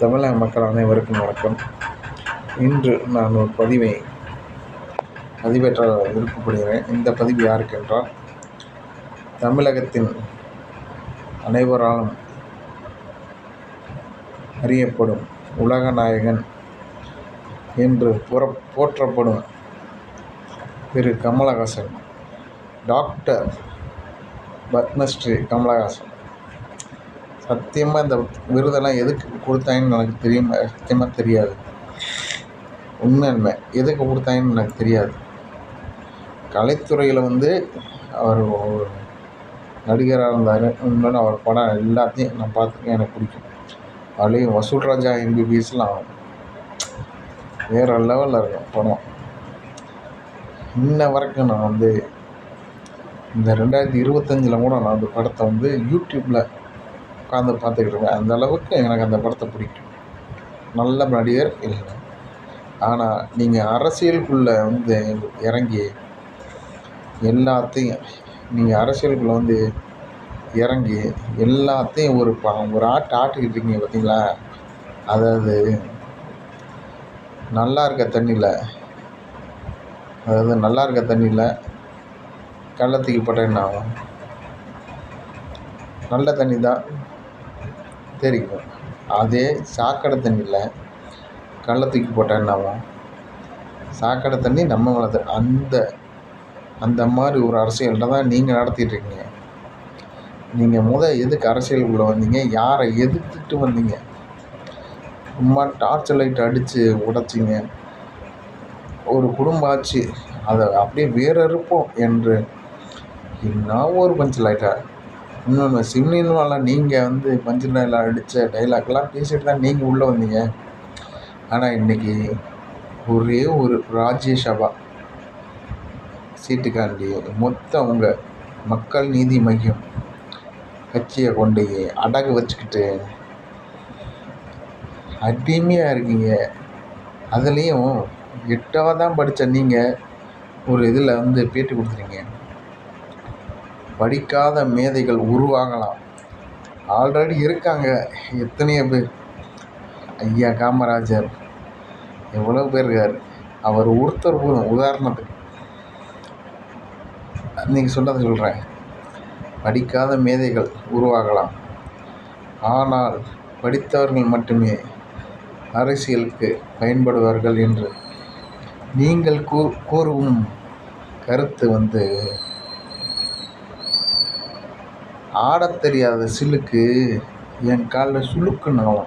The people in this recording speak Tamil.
தமிழக மக்கள் அனைவருக்கும் வணக்கம். இன்று நான் ஒரு பதிவை பதிவேற்ற விருப்பப்படுகிறேன். இந்த பதிவு யாருக்கென்றால், தமிழகத்தின் அனைவராலும் அறியப்படும் உலகநாயகன் என்று போற்றப்படும் திரு கமலஹாசன், டாக்டர் பத்மஸ்ரீ கமலஹாசன். சத்தியமாக இந்த விருதெல்லாம் எதுக்கு கொடுத்தாங்கன்னு எனக்கு சத்தியமாக தெரியாது. உண்மை எதுக்கு கொடுத்தாங்கன்னு எனக்கு தெரியாது. கலைத்துறையில் அவர் ஒரு நடிகராக இருந்தார். உண்மையில அவர் படம் எல்லாத்தையும் நான் பார்த்துருக்கேன், எனக்கு பிடிக்கும். அதுலேயும் வசூல் ராஜா MBBSலாம் வேறு லெவலில் இருக்கும் படம். இன்ன வரைக்கும் நான் இந்த 2025 கூட நான் அந்த படத்தை யூடியூப்பில் உட்காந்து பார்த்துக்கிட்டு இருக்கேன். அந்த அளவுக்கு எனக்கு அந்த படத்தை பிடிக்கும். நல்ல நடிகர் இல்லை. ஆனால் நீங்கள் அரசியலுக்குள்ளே இறங்கி எல்லாத்தையும் இறங்கி எல்லாத்தையும் ஒரு ஆட்டிக்கிட்டு இருக்கீங்க பார்த்தீங்களா? அதாவது நல்லா இருக்க தண்ணியில் கள்ளத்துக்கு போட்டால் என்ன ஆகும்? நல்ல தண்ணி தான் தெரியும். அதே சாக்கடை தண்ணியில் கள்ளத்துக்கு போட்டால் என்ன ஆகும்? சாக்கடை தண்ணி நம்ம வளர்த்து அந்த மாதிரி ஒரு அரசியலில் தான் நீங்கள் நடத்திட்டு இருக்கீங்க. நீங்கள் எதுக்கு அரசியலுக்குள்ளே வந்தீங்க? யாரை எதிர்த்துட்டு வந்தீங்க? சும்மா டார்ச் லைட் அடித்து உடைச்சிங்க. ஒரு குடும்ப ஆட்சி, அதை அப்படியே வேற இருப்போம் என்று என்ன ஒரு பஞ்சு லைட்டா. இன்னொன்று சிம்னின்வாலாம் நீங்கள் பஞ்சு டைலாக் அடித்த டைலாக்லாம் பேசிட்டு தான் நீங்கள் உள்ளே வந்தீங்க. ஆனால் இன்றைக்கி ஒரே ஒரு ராஜ்யசபா சீட்டுக்காண்டி மொத்தம் உங்கள் மக்கள் நீதி மையம் கட்சியை கொண்டு அடகு வச்சுக்கிட்டு அடிமையாக இருக்கீங்க. அதுலேயும் 8வது தான் படித்த நீங்கள் ஒரு இதில் பேட்டி கொடுத்துருங்க. படிக்காத மேதைகள் உருவாகலாம். ஆல்ரெடி இருக்காங்க எத்தனையோ பேர். ஐயா காமராஜர் எவ்வளோ பேர் இருக்கார். அவர் ஒருத்தர் உதாரணத்துக்கு நீங்கள் சொல்கிறேன். படிக்காத மேதைகள் உருவாகலாம், ஆனால் படித்தவர்கள் மட்டுமே அரசியலுக்கு பயன்படுவார்கள் என்று நீங்கள் கூறும் கருத்து ஆடத் தெரியாத சிலுக்கு என் காலில் சுளுக்குன்னு ஆகும்.